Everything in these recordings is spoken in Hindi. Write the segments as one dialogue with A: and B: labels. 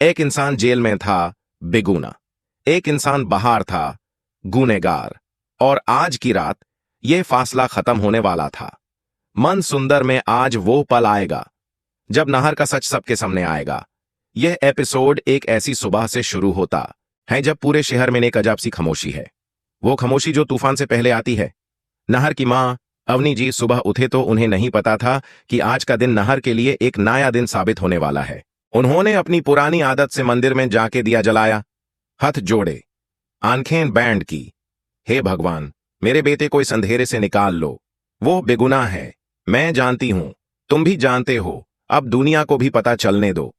A: एक इंसान जेल में था, बेगुना। एक इंसान बाहर था, गुनहगार। और आज की रात यह फासला खत्म होने वाला था। मन सुंदर में आज वो पल आएगा जब नाहर का सच सबके सामने आएगा। यह एपिसोड एक ऐसी सुबह से शुरू होता है जब पूरे शहर में एक अजब सी खामोशी है। वो खामोशी जो तूफान से पहले आती है। नाहर की मां अवनी जी सुबह उठे तो उन्हें नहीं पता था कि आज का दिन नाहर के लिए एक नया दिन साबित होने वाला है। उन्होंने अपनी पुरानी आदत से मंदिर में जाके दिया जलाया, हाथ जोड़े, आंखें बैंड की। हे भगवान, मेरे बेटे को इस अंधेरे से निकाल लो। वो बेगुनाह है, मैं जानती हूं, तुम भी जानते हो। अब दुनिया को भी पता चलने दो।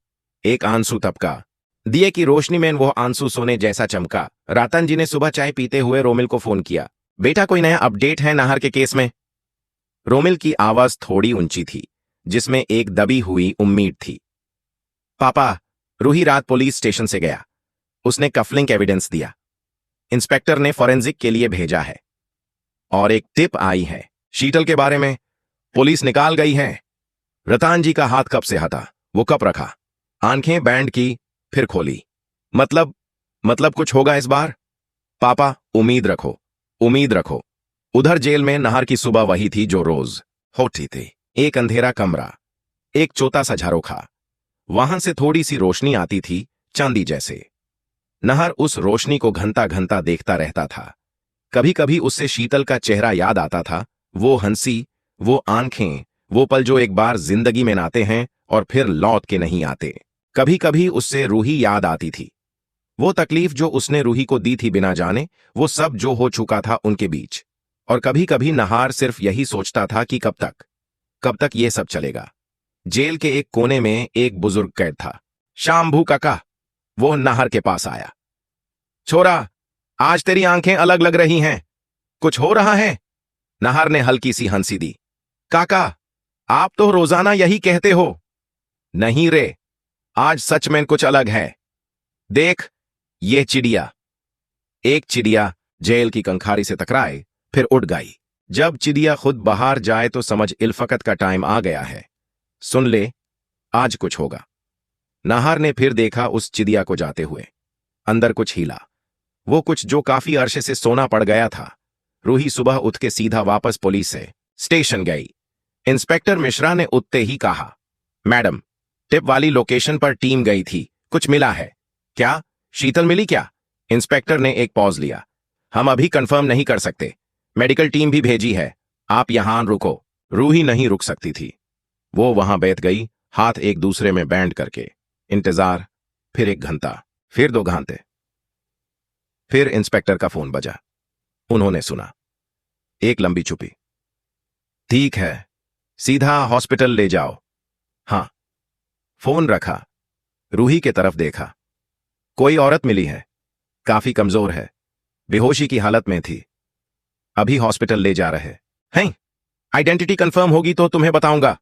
A: एक आंसू तपका। दिए की रोशनी में वो आंसू सोने जैसा चमका। रतन जी ने सुबह चाय पीते हुए रोमिल को फोन किया। बेटा, कोई नया अपडेट है नाहर के केस में? रोमिल की आवाज थोड़ी ऊंची थी, जिसमें एक दबी हुई उम्मीद थी। पापा, रूही रात पुलिस स्टेशन से गया। उसने कफलिंग एविडेंस दिया। इंस्पेक्टर ने फॉरेंसिक के लिए भेजा है। और एक टिप आई है शीतल के बारे में। पुलिस निकाल गई है। रतन जी का हाथ कब से हटा, वो कब रखा? आंखें बैंड की, फिर खोली। मतलब कुछ होगा इस बार? पापा, उम्मीद रखो, उम्मीद रखो। उधर जेल में नाहर की सुबह वही थी जो रोज होती थी। एक अंधेरा कमरा, एक छोटा सा झरोखा। वहां से थोड़ी सी रोशनी आती थी, चांदी जैसे। नाहर उस रोशनी को घंटा घंटा देखता रहता था। कभी कभी उससे शीतल का चेहरा याद आता था। वो हंसी, वो आंखें, वो पल जो एक बार जिंदगी में आते हैं और फिर लौट के नहीं आते। कभी कभी उससे रूही याद आती थी। वो तकलीफ जो उसने रूही को दी थी बिना जाने, वो सब जो हो चुका था उनके बीच। और कभी कभी नाहर सिर्फ यही सोचता था कि कब तक ये सब चलेगा। जेल के एक कोने में एक बुजुर्ग कैद था, शाम्भू काका। वो नाहर के पास आया। छोरा, आज तेरी आंखें अलग लग रही हैं, कुछ हो रहा है? नाहर ने हल्की सी हंसी दी। काका, आप तो रोजाना यही कहते हो। नहीं रे, आज सच में कुछ अलग है। देख, ये चिड़िया। एक चिड़िया जेल की कंखारी से टकराए, फिर उड़ गई। जब चिड़िया खुद बाहर जाए तो समझ इल्फकत का टाइम आ गया है। सुन ले, आज कुछ होगा। नाहर ने फिर देखा उस चिड़िया को जाते हुए। अंदर कुछ हिला, वो कुछ जो काफी अरसे से सोना पड़ गया था। रूही सुबह उठ के सीधा वापस पुलिस से स्टेशन गई। इंस्पेक्टर मिश्रा ने उठते ही कहा, मैडम, टिप वाली लोकेशन पर टीम गई थी, कुछ मिला है क्या? शीतल मिली क्या? इंस्पेक्टर ने एक पॉज लिया। हम अभी कंफर्म नहीं कर सकते, मेडिकल टीम भी भेजी है, आप यहां रुको। रूही नहीं रुक सकती थी। वो वहां बैठ गई, हाथ एक दूसरे में बैंड करके। इंतजार, फिर 1 घंटा, फिर 2 घंटे। फिर इंस्पेक्टर का फोन बजा। उन्होंने सुना। एक लंबी चुप्पी। ठीक है, सीधा हॉस्पिटल ले जाओ। हां। फोन रखा। रूही के तरफ देखा। कोई औरत मिली है, काफी कमजोर है, बेहोशी की हालत में थी। अभी हॉस्पिटल ले जा रहे हैं। आइडेंटिटी कंफर्म होगी तो तुम्हें बताऊंगा,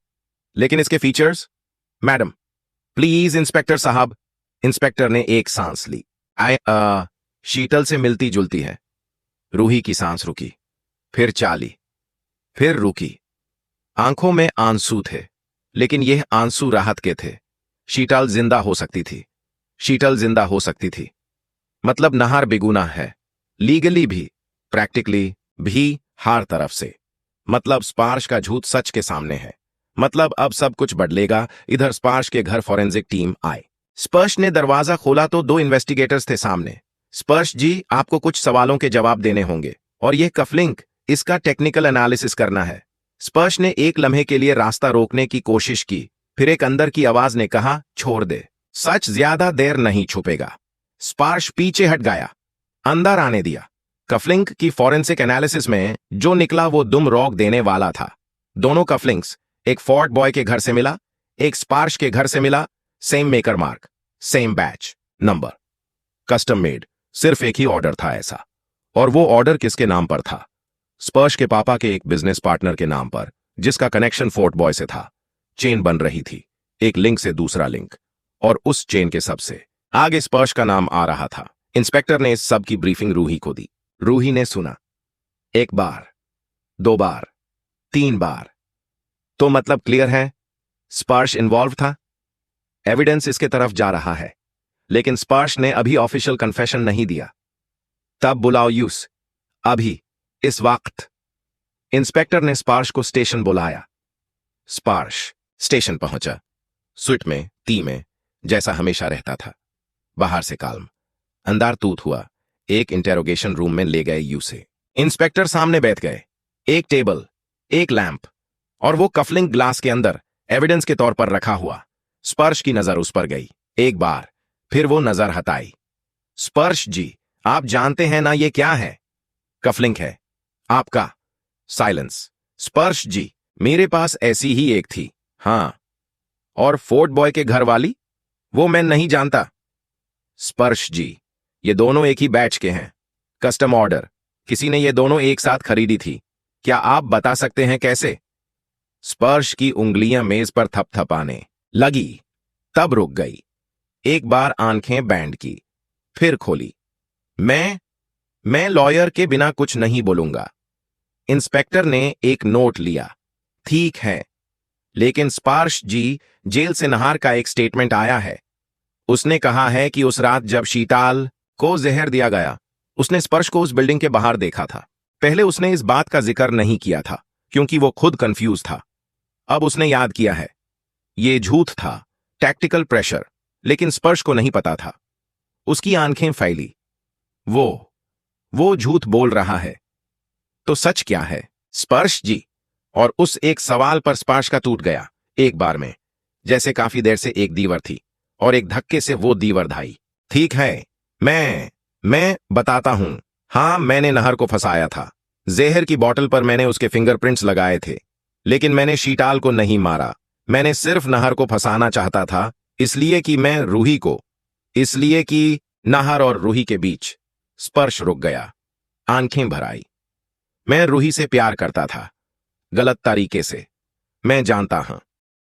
A: लेकिन इसके फीचर्स? मैडम, प्लीज इंस्पेक्टर साहब। इंस्पेक्टर ने एक सांस ली। शीतल से मिलती जुलती है। रूही की सांस रुकी, फिर चाली, फिर रुकी। आंखों में आंसू थे, लेकिन यह आंसू राहत के थे। शीतल जिंदा हो सकती थी। शीतल जिंदा हो सकती थी। मतलब नाहर बेगुनाह है, लीगली भी, प्रैक्टिकली भी, हर तरफ से। मतलब स्पार्श का झूठ सच के सामने है। मतलब अब सब कुछ बदलेगा। इधर स्पार्श के घर फॉरेंसिक टीम आए। स्पर्श ने दरवाजा खोला तो 2 इन्वेस्टिगेटर्स थे सामने। स्पर्श जी, आपको कुछ सवालों के जवाब देने होंगे, और यह कफलिंक, इसका टेक्निकल एनालिसिस करना है। स्पर्श ने एक लम्हे के लिए रास्ता रोकने की कोशिश की, फिर एक अंदर की आवाज ने कहा, छोड़ दे, सच ज्यादा देर नहीं छुपेगा। स्पर्श पीछे हट गया, अंदर आने दिया। कफलिंक की फॉरेंसिक एनालिसिस में जो निकला वो दुम रोक देने वाला था। दोनों कफलिंक्स एक फोर्ट बॉय के घर से मिला, एक स्पार्श के घर से मिला। Same maker mark, same batch number, custom made. सिर्फ एक ही ऑर्डर था ऐसा, और वो ऑर्डर किसके नाम पर था? स्पर्श के पापा के एक बिजनेस पार्टनर के नाम पर, जिसका कनेक्शन फोर्ट बॉय से था। चेन बन रही थी, एक लिंक से दूसरा लिंक, और उस चेन के सबसे आगे स्पर्श का नाम आ रहा था। इंस्पेक्टर ने इस सब की ब्रीफिंग रूही को दी। रूही ने सुना। 1 बार, 2 बार, 3 बार। तो मतलब क्लियर है, स्पर्श इन्वॉल्व था। एविडेंस इसके तरफ जा रहा है। लेकिन स्पर्श ने अभी ऑफिशियल कन्फेशन नहीं दिया। तब बुलाओ यूस, अभी, इस वक्त। इंस्पेक्टर ने स्पर्श को स्टेशन बुलाया। स्पर्श स्टेशन पहुंचा, स्विट में, टी में, जैसा हमेशा रहता था। बाहर से काल्म, अंदर तूत हुआ। एक इंटेरोगेशन रूम में ले गए यूसे। इंस्पेक्टर सामने बैठ गए। एक टेबल, एक लैंप, और वो कफलिंग ग्लास के अंदर एविडेंस के तौर पर रखा हुआ। स्पर्श की नजर उस पर गई एक बार, फिर वो नजर हटाई। स्पर्श जी, आप जानते हैं ना ये क्या है? कफलिंग है आपका। साइलेंस। स्पर्श जी, मेरे पास ऐसी ही एक थी। हां। और फोर्ट बॉय के घर वाली? वो मैं नहीं जानता। स्पर्श जी, ये दोनों एक ही बैच के हैं। कस्टम ऑर्डर, किसी ने ये दोनों एक साथ खरीदी थी। क्या आप बता सकते हैं कैसे? स्पर्श की उंगलियां मेज पर थपथपाने लगी, तब रुक गई। एक बार आंखें बैंड की, फिर खोली। मैं लॉयर के बिना कुछ नहीं बोलूंगा। इंस्पेक्टर ने एक नोट लिया। ठीक है, लेकिन स्पर्श जी, जेल से नहार का एक स्टेटमेंट आया है। उसने कहा है कि उस रात जब शीताल को जहर दिया गया, उसने स्पर्श को उस बिल्डिंग के बाहर देखा था। पहले उसने इस बात का जिक्र नहीं किया था क्योंकि वो खुद कंफ्यूज था। अब उसने याद किया है। ये झूठ था, टैक्टिकल प्रेशर, लेकिन स्पर्श को नहीं पता था। उसकी आंखें फैली। वो झूठ बोल रहा है। तो सच क्या है? स्पर्श जी, और उस एक सवाल पर स्पर्श का टूट गया एक बार में, जैसे काफी देर से एक दीवार थी और एक धक्के से वो दीवार ढाई। ठीक है, मैं बताता हूं। हां, मैंने नहर को फंसाया था। जहर की बोतल पर मैंने उसके फिंगरप्रिंट्स लगाए थे, लेकिन मैंने शीताल को नहीं मारा। मैंने सिर्फ नहर को फंसाना चाहता था, इसलिए कि नहर और रूही के बीच। स्पर्श रुक गया, आंखें भर आई। मैं रूही से प्यार करता था, गलत तरीके से। मैं जानता हूं।